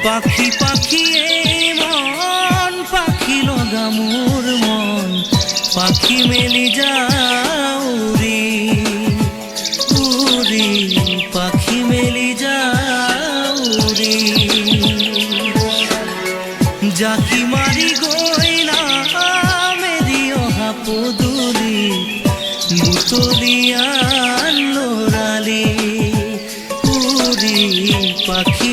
পাখি পাখি এই মন পাখি লগা মোর মন পাখি মেলি যাউরি উরি পাখি মেলি যাউরি জাকি মারি গইলা মেরি অহা পদুলি বুতলিয়ান লোরালি উরি পাখি